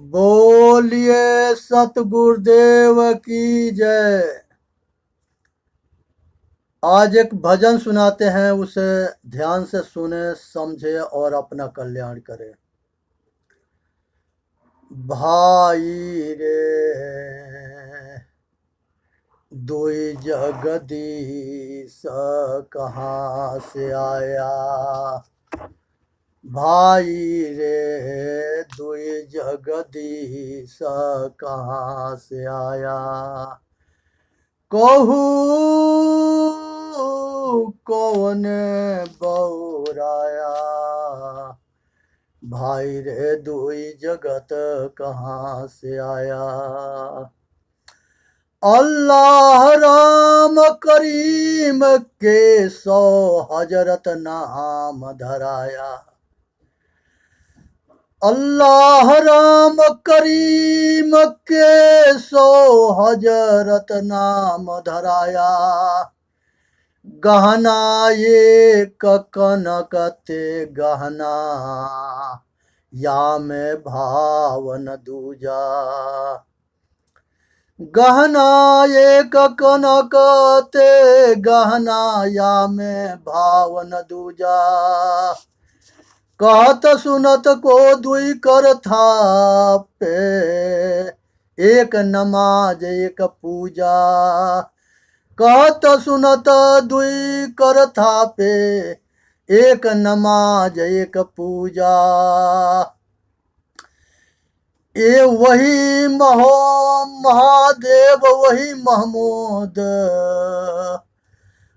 बोलिए सतगुरुदेव की जय। आज एक भजन सुनाते हैं, उसे ध्यान से सुने, समझे और अपना कल्याण करें। भाई रे दुई जगदीश कहाँ से आया, भाई रे दुई जगदीश कहाँ से आया। कहू कौन बौराया, भाई रे दुई जगत कहाँ से आया। अल्लाह राम करीम के 100 हजरत नाम धराया। अल्लाह राम करीम के 100 हजरत नाम धराया। गहना ये कनकते गहना, या में भावन दूजा। गहना एक कनकते गहना, या में भावन दूजा। कहत सुनत को दुई कर था पे, एक नमाज एक पूजा। कहत सुनत दुई कर था पे, एक नमाज एक पूजा। ये वही महादेव वही महमूद,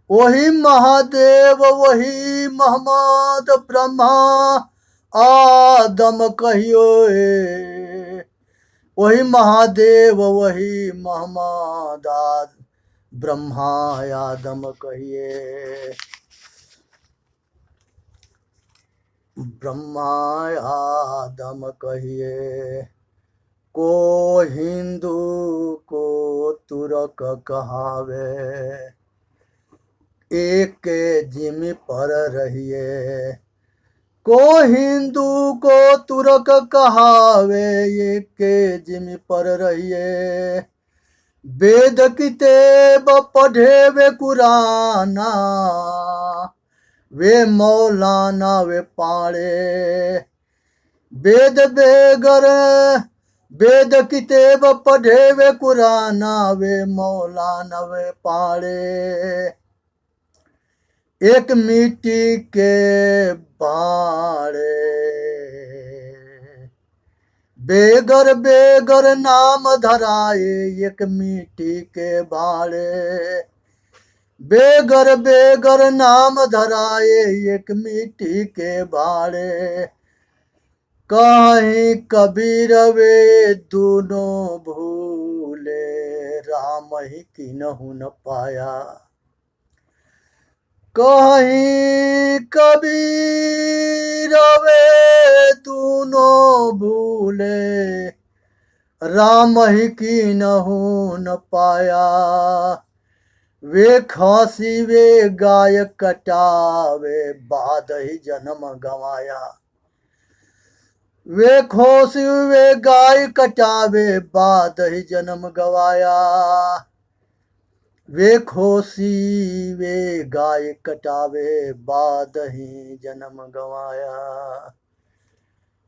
वही महादेव वही मोहम्मद, ब्रह्मा आदम कहियो। वही महादेव वही मोहम्मद, ब्रह्मा आदम कहिए। ब्रह्मा आदम कहिए। को हिंदू को तुरक कहावे, एक के जिम्मे पर रहिए। को हिंदू को तुरक कहावे, एक के जिम्मे पर रहिए। वेद किताब पढ़े वे कुराना, वे मौलाना वे पाड़े। वेद बेगर वेद किताब पढ़े वे कुराना, वे मौलाना वे पाड़े। एक मिट्टी के बाड़े, बेगर बेगर नाम धराए। एक मिट्टी के बाड़े, बेगर बेगर नाम धराए। एक मिट्टी के बाड़े। कहीं कबीर वे दोनों भूले, राम ही किन्हु न पाया। कहीं कबीर वे दोनों भूले, राम ही किन्हु न पाया। वे खांसी वे गाय कटावे, बाद ही जन्म गवाया। वे खोसी वे गाय कटावे, बाद ही जन्म गवाया। वे खोसी वे गाय कटावे, बाद ही जन्म गवाया।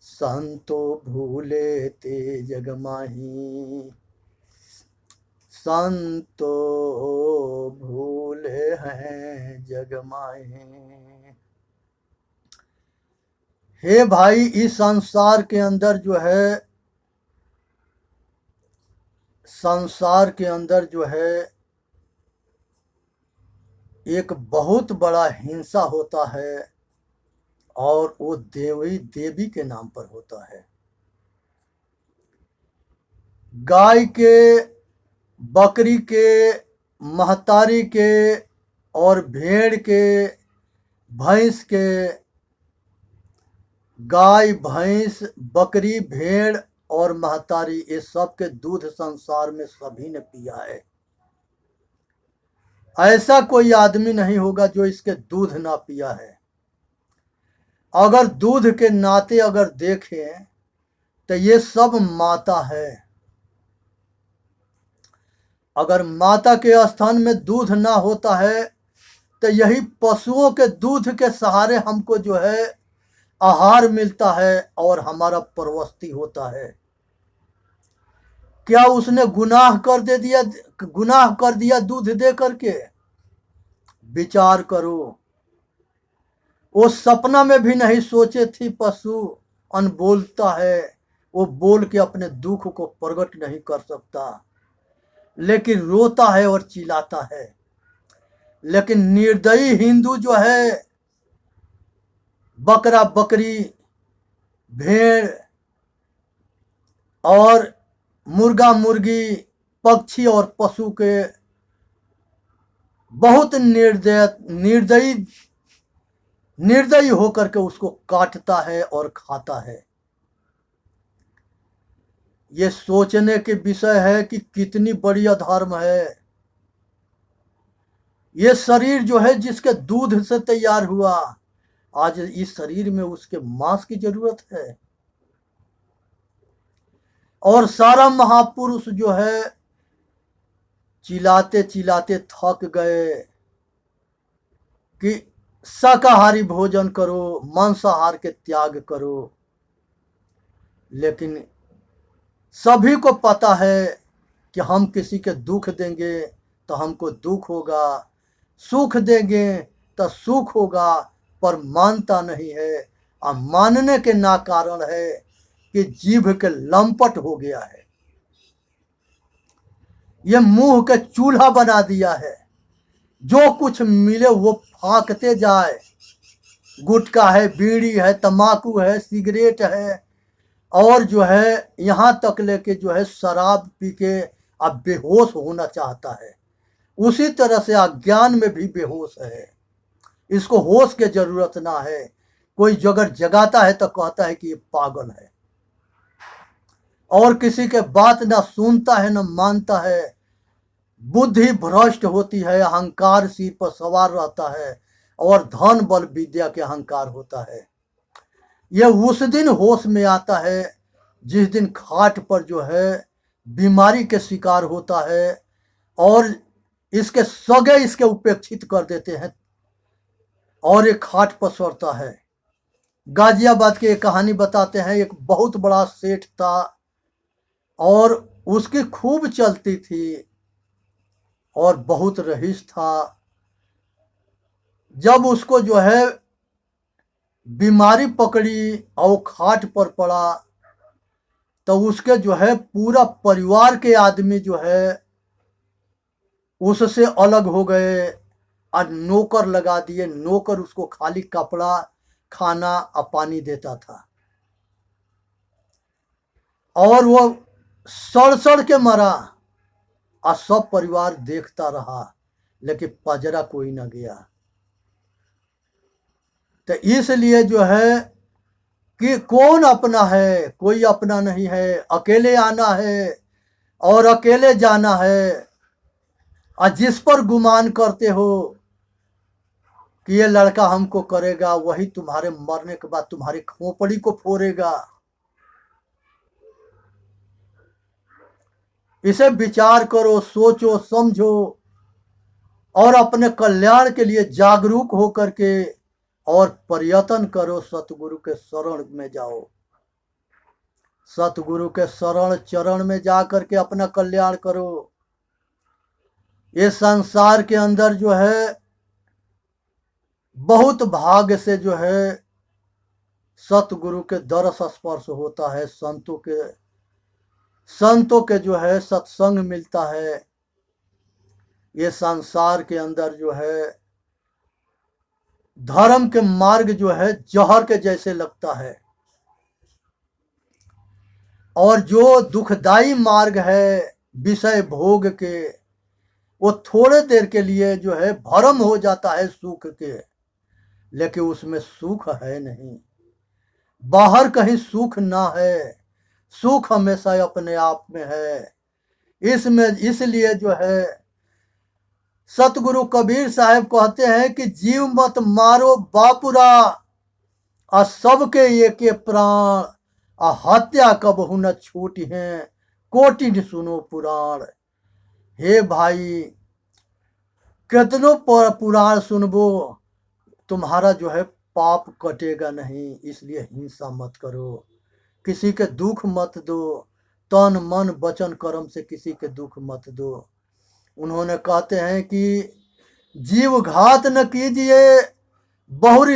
संतो भूले ते जग माही, संतो भूले हैं जग माही। हे भाई, इस संसार के अंदर जो है, संसार के अंदर जो है एक बहुत बड़ा हिंसा होता है, और वो देवी के नाम पर होता है। गाय के, बकरी के, महतारी के और भेड़ के, भैंस के, गाय भैंस बकरी भेड़ और महतारी, ये सब के दूध संसार में सभी ने पिया है। ऐसा कोई आदमी नहीं होगा जो इसके दूध ना पिया है। अगर दूध के नाते अगर देखें तो ये सब माता है। अगर माता के स्थान में दूध ना होता है तो यही पशुओं के दूध के सहारे हमको जो है आहार मिलता है और हमारा परवस्ती होता है। क्या उसने गुनाह कर दिया दूध दे करके? विचार करो। वो सपना में भी नहीं सोचे थी पशु अनबोलता है, वो बोल के अपने दुख को प्रकट नहीं कर सकता, लेकिन रोता है और चिल्लाता है। लेकिन निर्दयी हिंदू जो है बकरा बकरी, भेड़ और मुर्गा मुर्गी, पक्षी और पशु के बहुत निर्दयी होकर के उसको काटता है और खाता है। ये सोचने के विषय है कि कितनी बड़ी अधर्म है। ये शरीर जो है जिसके दूध से तैयार हुआ, आज इस शरीर में उसके मांस की जरूरत है। और सारा महापुरुष जो है चिल्लाते चिल्लाते थक गए कि शाकाहारी भोजन करो, मांसाहार के त्याग करो। लेकिन सभी को पता है कि हम किसी के दुख देंगे तो हमको दुख होगा, सुख देंगे तो सुख होगा, पर मानता नहीं है। और मानने के ना कारण है कि जीभ के लंपट हो गया है। ये मुंह के चूल्हा बना दिया है, जो कुछ मिले वो फांकते जाए। गुटखा है, बीड़ी है, तम्बाकू है, सिगरेट है, और जो है यहाँ तक लेके जो है शराब पी के अब बेहोश होना चाहता है। उसी तरह से अज्ञान में भी बेहोश है। इसको होश की जरूरत ना है। कोई अगर जगाता है तो कहता है कि ये पागल है, और किसी के बात ना सुनता है ना मानता है। बुद्धि भ्रष्ट होती है, अहंकार सिर पर सवार रहता है, और धन बल विद्या के अहंकार होता है। यह उस दिन होश में आता है जिस दिन खाट पर जो है बीमारी के शिकार होता है और इसके सगे इसके उपेक्षित कर देते हैं और एक खाट पर सोता है। गाजियाबाद की एक कहानी बताते हैं। एक बहुत बड़ा सेठ था और उसकी खूब चलती थी और बहुत रईस था। जब उसको जो है बीमारी पकड़ी और खाट पर पड़ा तो उसके जो है पूरा परिवार के आदमी जो है उससे अलग हो गए और नौकर लगा दिए। नौकर उसको खाली कपड़ा, खाना और पानी देता था, और वो सड़ के मरा और सब परिवार देखता रहा, लेकिन पजरा कोई ना गया। तो इसलिए जो है कि कौन अपना है, कोई अपना नहीं है। अकेले आना है और अकेले जाना है। और जिस पर गुमान करते हो कि ये लड़का हमको करेगा, वही तुम्हारे मरने के बाद तुम्हारी खोपड़ी को फोड़ेगा। इसे विचार करो, सोचो, समझो और अपने कल्याण के लिए जागरूक होकर के और प्रयत्न करो। सतगुरु के शरण में जाओ, सतगुरु के शरण चरण में जा करके अपना कल्याण करो। ये संसार के अंदर जो है बहुत भाग्य से जो है सतगुरु के दरस स्पर्श होता है, संतों के जो है सत्संग मिलता है। ये संसार के अंदर जो है धर्म के मार्ग जो है जहर के जैसे लगता है, और जो दुखदाई मार्ग है विषय भोग के, वो थोड़े देर के लिए जो है भरम हो जाता है सुख के, लेकिन उसमें सुख है नहीं। बाहर कहीं सुख ना है, सुख हमेशा अपने आप में है। इसलिए जो है सतगुरु कबीर साहब कहते हैं कि जीव मत मारो बापुरा, और सबके एक प्राण हत्या कबहु न छूटी है, कोटिन सुनो पुराण। हे भाई, कितनों पुराण सुनबो, तुम्हारा जो है पाप कटेगा नहीं। इसलिए हिंसा मत करो, किसी के दुख मत दो, तन मन वचन कर्म से किसी के दुख मत दो। उन्होंने कहते हैं कि जीव घात न कीजिए, बहुरी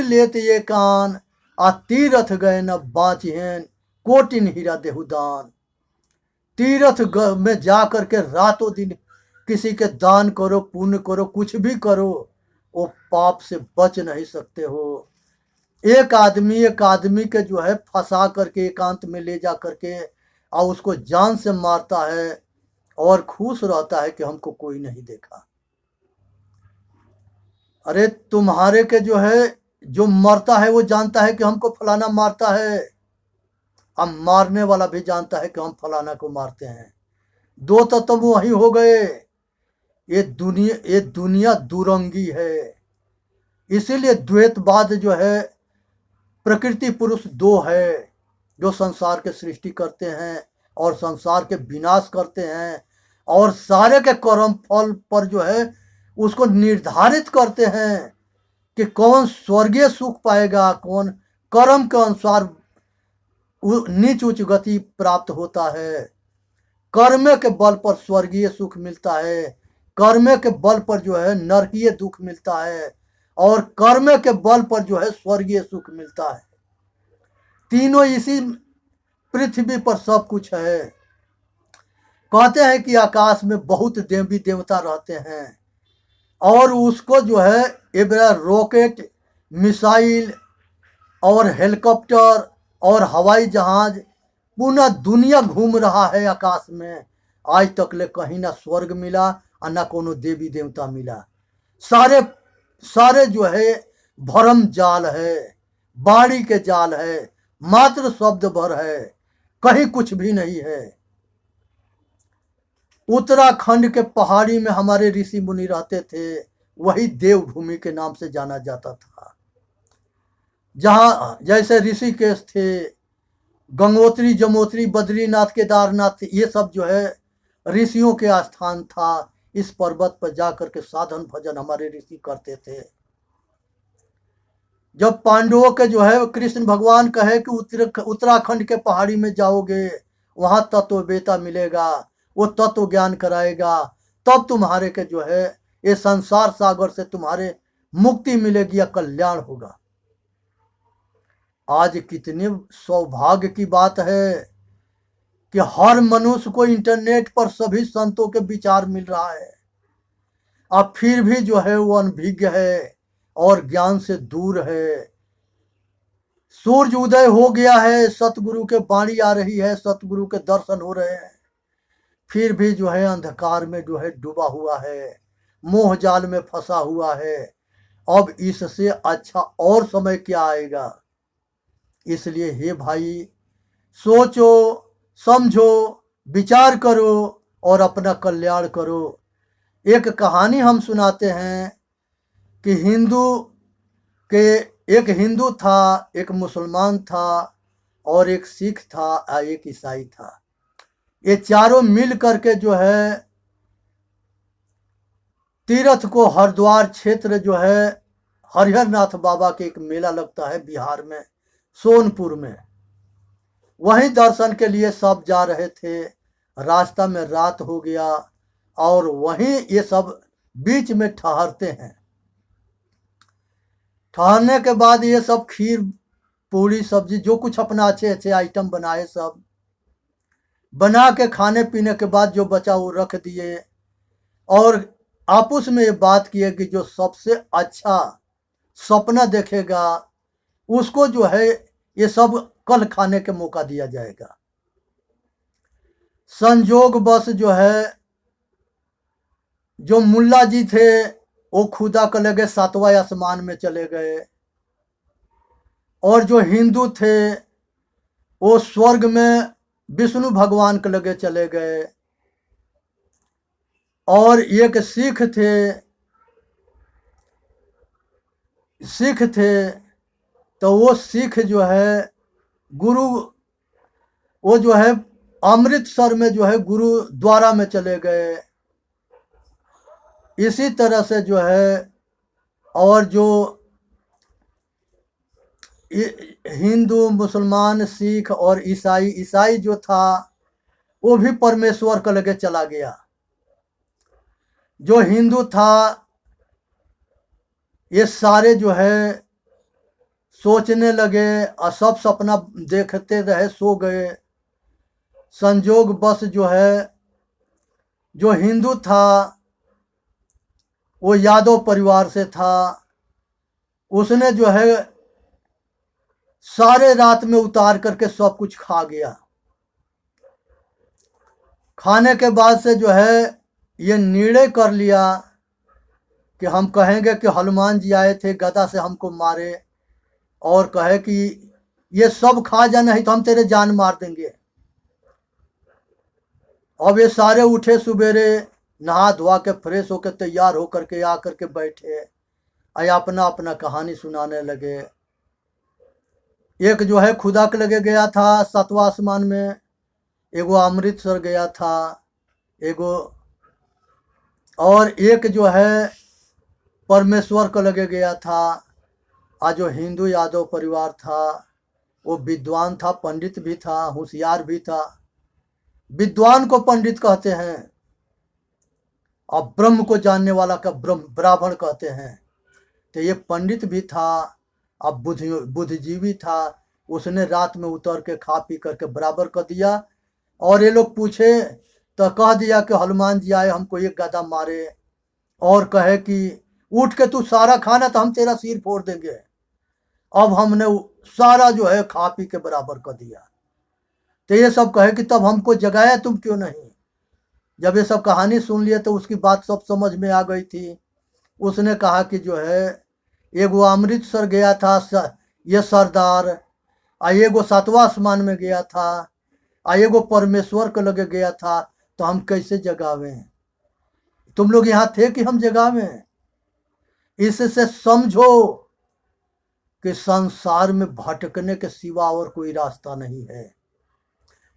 लेत ये कान, आ तीरथ गए न बाँचिहेन, कोटिन हीरा देहुदान। तीरथ में जा करके रातों दिन किसी के दान करो, पुण्य करो, कुछ भी करो, वो पाप से बच नहीं सकते हो। एक आदमी के जो है फंसा करके एकांत में ले जा करके और उसको जान से मारता है और खुश रहता है कि हमको कोई नहीं देखा। अरे तुम्हारे के जो है, जो मरता है वो जानता है कि हमको फलाना मारता है, अब मारने वाला भी जानता है कि हम फलाना को मारते हैं। दो तो तुम वही हो गए। ये दुनिया दुरंगी है। इसीलिए द्वैतवाद जो है, प्रकृति पुरुष दो है, जो संसार के सृष्टि करते हैं और संसार के विनाश करते हैं, और सारे के कर्म फल पर जो है उसको निर्धारित करते हैं कि कौन स्वर्गीय सुख पाएगा, कौन कर्म के अनुसार नीच उच्च गति प्राप्त होता है। कर्म के बल पर स्वर्गीय सुख मिलता है, कर्म के बल पर जो है नरकीय दुख मिलता है, और कर्म के बल पर जो है स्वर्गीय सुख मिलता है। तीनों इसी पृथ्वी पर सब कुछ है। कहते हैं कि आकाश में बहुत देवी देवता रहते हैं, और उसको जो है ये बड़ा रॉकेट, मिसाइल और हेलीकॉप्टर और हवाई जहाज पूरा दुनिया घूम रहा है आकाश में। आज तक ले कहीं ना स्वर्ग मिला और ना कोनो देवी देवता मिला। सारे जो है भरम जाल है, बाड़ी के जाल है, मात्र शब्द भर है, कहीं कुछ भी नहीं है। उत्तराखंड के पहाड़ी में हमारे ऋषि मुनि रहते थे, वही देवभूमि के नाम से जाना जाता था। जहाँ जैसे ऋषिकेश थे, गंगोत्री, जमुनोत्री, बद्रीनाथ, केदारनाथ, ये सब जो है ऋषियों के स्थान था। इस पर्वत पर जाकर के साधन भजन हमारे ऋषि करते थे। जब पांडवों के जो है कृष्ण भगवान कहे कि उत्तराखंड के पहाड़ी में जाओगे, वहां तत्ववेता मिलेगा, वो तत्व ज्ञान कराएगा, तब तुम्हारे के जो है ये संसार सागर से तुम्हारे मुक्ति मिलेगी या कल्याण होगा। आज कितने सौभाग्य की बात है कि हर मनुष्य को इंटरनेट पर सभी संतों के विचार मिल रहा है। अब फिर भी जो है वो अनभिज्ञ है और ज्ञान से दूर है। सूर्य उदय हो गया है, सतगुरु के वाणी आ रही है, सतगुरु के दर्शन हो रहे हैं, फिर भी जो है अंधकार में जो है डूबा हुआ है, मोह जाल में फंसा हुआ है। अब इससे अच्छा और समय क्या आएगा। इसलिए हे भाई, सोचो, समझो, विचार करो और अपना कल्याण करो। एक कहानी हम सुनाते हैं कि एक हिंदू था, एक मुसलमान था और एक सिख था, एक ईसाई था। ये चारों मिल करके जो है तीर्थ को, हरिद्वार क्षेत्र जो है हरिहरनाथ बाबा के एक मेला लगता है बिहार में, सोनपुर में, वहीं दर्शन के लिए सब जा रहे थे। रास्ता में रात हो गया और वहीं ये सब बीच में ठहरते हैं। ठहरने के बाद ये सब खीर पूरी सब्जी जो कुछ अपना अच्छे अच्छे आइटम बनाए, सब बना के खाने पीने के बाद जो बचा वो रख दिए और आपस में ये बात किए कि जो सबसे अच्छा सपना देखेगा उसको जो है ये सब कल खाने के मौका दिया जाएगा। संजोग बस जो है जो मुल्ला जी थे वो खुदा के लगे 7वां आसमान में चले गए, और जो हिंदू थे वो स्वर्ग में विष्णु भगवान के लगे चले गए, और एक सिख थे तो वो सिख जो है गुरु वो जो है अमृतसर में जो है गुरुद्वारा में चले गए। इसी तरह से जो है और जो हिंदू, मुसलमान, सिख और ईसाई, ईसाई जो था वो भी परमेश्वर को लगे चला गया। जो हिंदू था ये सारे जो है सोचने लगे और सब सपना देखते रहे, सो गए। संजोग बस जो है जो हिंदू था वो यादव परिवार से था, उसने जो है सारे रात में उतार करके सब कुछ खा गया। खाने के बाद से जो है ये निर्णय कर लिया कि हम कहेंगे कि हनुमान जी आए थे, गदा से हमको मारे, और कहे कि ये सब खा जा, नहीं तो हम तेरे जान मार देंगे। अब ये सारे उठे सुबेरे, नहा धोआ के फ्रेश होकर तैयार होकर के आकर के बैठे, अपना अपना कहानी सुनाने लगे। एक जो है खुदा के लगे गया था 7वां आसमान में, एगो अमृतसर गया था, एगो और एक जो है परमेश्वर को लगे गया था। आज जो हिंदू यादव परिवार था वो विद्वान था, पंडित भी था, होशियार भी था। विद्वान को पंडित कहते हैं और ब्रह्म को जानने वाला का ब्रह्म ब्राह्मण कहते हैं। तो ये पंडित भी था, अब बुद्धिजीवी था। उसने रात में उतर के खा पी करके बराबर कर दिया। और ये लोग पूछे तो कह दिया कि हनुमान जी आए, हमको एक गदा मारे, और कहे कि उठ के तू सारा खाना तो हम तेरा सिर फोड़ देंगे। अब हमने सारा जो है खा पी के बराबर कर दिया। तो ये सब कहे कि तब हमको जगाया तुम क्यों नहीं। जब ये सब कहानी सुन लिए तो उसकी बात सब समझ में आ गई थी। उसने कहा कि जो है एगो अमृतसर गया था ये सरदार, एगो 7वां आसमान में गया था, एगो परमेश्वर को लगे गया था, तो हम कैसे जगावें। तुम लोग यहाँ थे कि हम जगावें। इससे समझो कि संसार में भटकने के सिवा और कोई रास्ता नहीं है।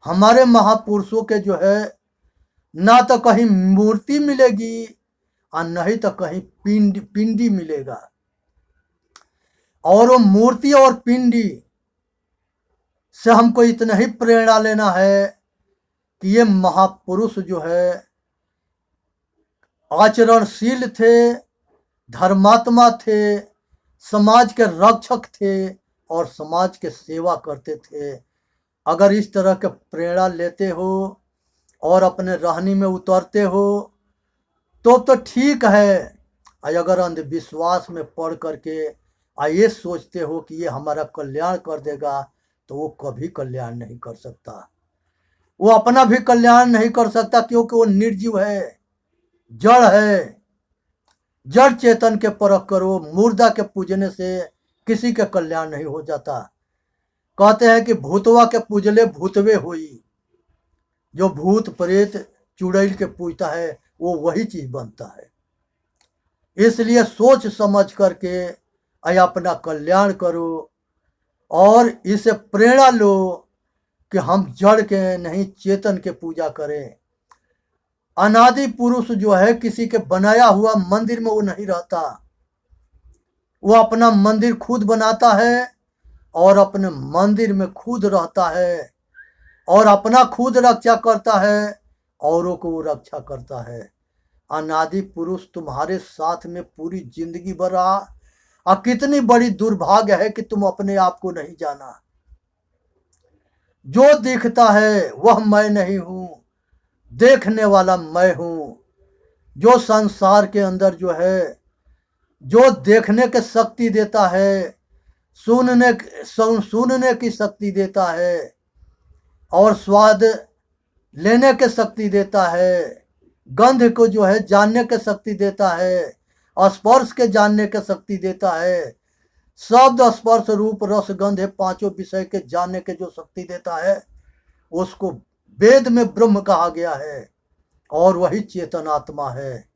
हमारे महापुरुषों के जो है ना तो कहीं मूर्ति मिलेगी और नहीं तो कहीं पिंडी मिलेगा। और वो मूर्ति और पिंडी से हमको इतना ही प्रेरणा लेना है कि ये महापुरुष जो है आचरणशील थे, धर्मात्मा थे, समाज के रक्षक थे और समाज के सेवा करते थे। अगर इस तरह के प्रेरणा लेते हो और अपने रहनी में उतरते हो तो ठीक है। अगर अंधविश्वास में पढ़ करके ये सोचते हो कि ये हमारा कल्याण कर देगा, तो वो कभी कल्याण नहीं कर सकता। वो अपना भी कल्याण नहीं कर सकता, क्योंकि वो निर्जीव है, जड़ है। जड़ चेतन के परख करो, मुर्दा के पूजने से किसी के कल्याण नहीं हो जाता। कहते हैं कि भूतवा के पूजले भूतवे होई। जो भूत प्रेत चुड़ैल के पूजता है वो वही चीज बनता है। इसलिए सोच समझ करके अपना कल्याण करो और इसे प्रेरणा लो कि हम जड़ के नहीं चेतन के पूजा करें। अनादि पुरुष जो है किसी के बनाया हुआ मंदिर में वो नहीं रहता। वो अपना मंदिर खुद बनाता है और अपने मंदिर में खुद रहता है और अपना खुद रक्षा करता है, औरों को वो रक्षा करता है। अनादि पुरुष तुम्हारे साथ में पूरी जिंदगी भर रहा। और कितनी बड़ी दुर्भाग्य है कि तुम अपने आप को नहीं जाना। जो दिखता है वह मैं नहीं हूं, देखने वाला मैं हूं। जो संसार के अंदर जो है, जो देखने की शक्ति देता है, सुनने की शक्ति देता है और स्वाद लेने की शक्ति देता है, गंध को जो है जानने की शक्ति देता है, स्पर्श के जानने की शक्ति देता है, शब्द स्पर्श रूप रस गंध है पांचों विषय के जानने के जो शक्ति देता है, उसको वेद में ब्रह्म कहा गया है और वही चेतन आत्मा है।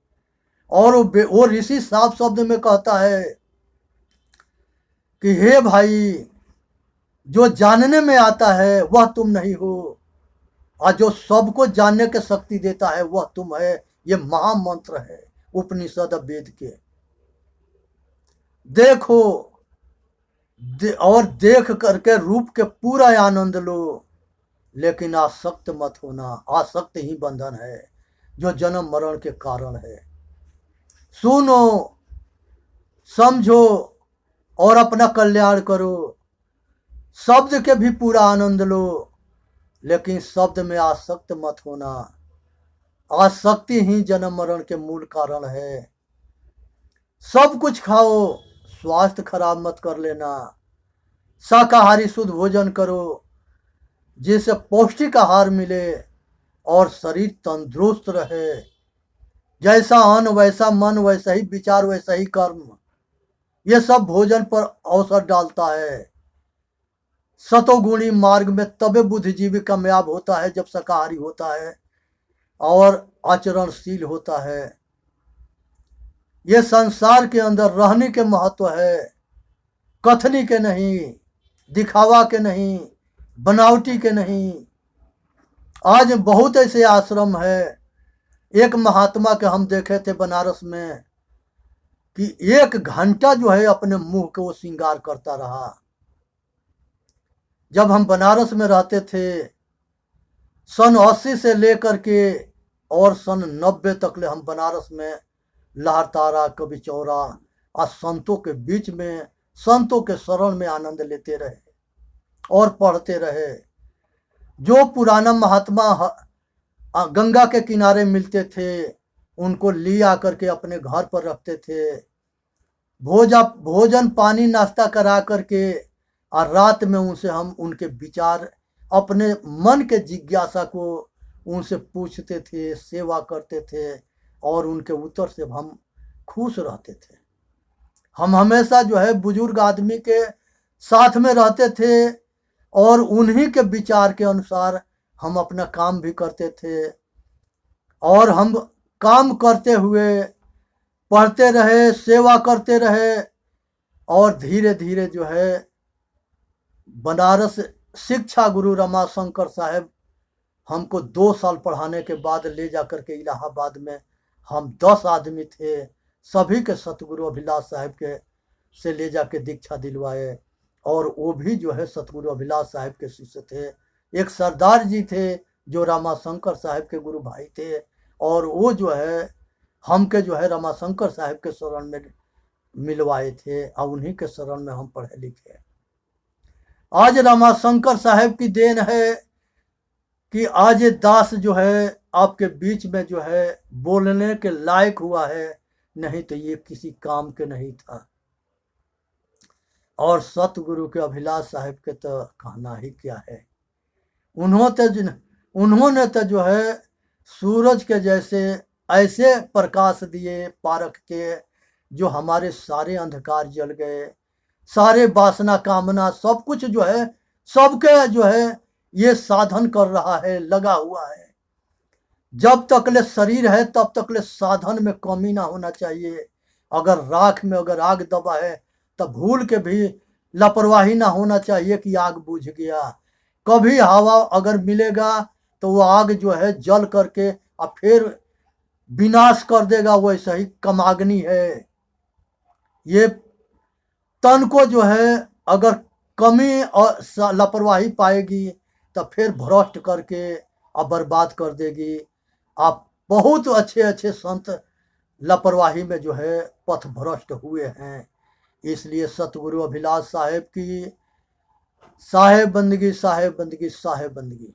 और वो ऋषि साफ शब्द में कहता है कि हे भाई, जो जानने में आता है वह तुम नहीं हो, और जो सबको जानने की शक्ति देता है वह तुम है। ये महामंत्र है उपनिषद वेद के। देखो और देख करके रूप के पूरा आनंद लो, लेकिन आसक्त मत होना। आसक्त ही बंधन है जो जन्म मरण के कारण है। सुनो, समझो और अपना कल्याण करो। शब्द के भी पूरा आनंद लो, लेकिन शब्द में आसक्त मत होना। आसक्ति ही जन्म मरण के मूल कारण है। सब कुछ खाओ, स्वास्थ्य खराब मत कर लेना। शाकाहारी शुद्ध भोजन करो जिससे पौष्टिक आहार मिले और शरीर तंदुरुस्त रहे। जैसा अन्न वैसा मन, वैसा ही विचार वैसा ही कर्म, ये सब भोजन पर अवसर डालता है। सतोगुणी मार्ग में तबे बुद्धिजीवी कामयाब होता है जब शाकाहारी होता है और आचरणशील होता है। ये संसार के अंदर रहने के महत्व है, कथनी के नहीं, दिखावा के नहीं, बनावटी के नहीं। आज बहुत ऐसे आश्रम है। एक महात्मा के हम देखे थे बनारस में कि 1 घंटा जो है अपने मुंह को वो श्रृंगार करता रहा। जब हम बनारस में रहते थे सन 80 से लेकर के और सन 90 तक ले हम बनारस में लहरतारा, कवि चौरा और संतों के बीच में, संतों के शरण में आनंद लेते रहे और पढ़ते रहे। जो पुराना महात्मा गंगा के किनारे मिलते थे उनको लिया करके अपने घर पर रखते थे। भोजन पानी नाश्ता करा करके और रात में उनसे हम उनके विचार, अपने मन के जिज्ञासा को उनसे पूछते थे, सेवा करते थे और उनके उत्तर से हम खुश रहते थे। हम हमेशा जो है बुजुर्ग आदमी के साथ में रहते थे और उन्हीं के विचार के अनुसार हम अपना काम भी करते थे। और हम काम करते हुए पढ़ते रहे, सेवा करते रहे और धीरे धीरे जो है बनारस शिक्षा गुरु रमाशंकर साहब हमको 2 साल पढ़ाने के बाद ले जाकर के इलाहाबाद में हम 10 आदमी थे, सभी के सतगुरु अभिलाष साहब के से ले जाके दीक्षा दिलवाए। और वो भी जो है सतगुरु अभिलाष साहब के शिष्य थे। एक सरदार जी थे जो रमाशंकर साहब के गुरु भाई थे और वो जो है हमके जो है रमाशंकर साहब के शरण में मिलवाए थे और उन्हीं के शरण में हम पढ़े लिखे। आज रमाशंकर साहब की देन है कि आज ये दास जो है आपके बीच में जो है बोलने के लायक हुआ है, नहीं तो ये किसी काम के नहीं था। और सतगुरु के अभिलाष साहब के तो कहना ही क्या है। उन्होंने तो जो है सूरज के जैसे ऐसे प्रकाश दिए पारख के, जो हमारे सारे अंधकार जल गए, सारे वासना कामना सब कुछ जो है सबके जो है ये साधन कर रहा है, लगा हुआ है। जब तक ले शरीर है तब तक ले साधन में कमी ना होना चाहिए। अगर राख में अगर आग दबा है तब भूल के भी लापरवाही ना होना चाहिए कि आग बुझ गया। कभी हवा अगर मिलेगा तो वो आग जो है जल करके और फिर विनाश कर देगा, वैसा ही कमाग्नि है। ये तन को जो है अगर कमी और लापरवाही पाएगी तो फिर भ्रष्ट करके और बर्बाद कर देगी। आप बहुत अच्छे अच्छे संत लापरवाही में जो है पथ भ्रष्ट हुए हैं। इसलिए सतगुरु अभिलाष साहेब की साहेब बंदगी, साहेब बंदगी, साहेब बंदगी।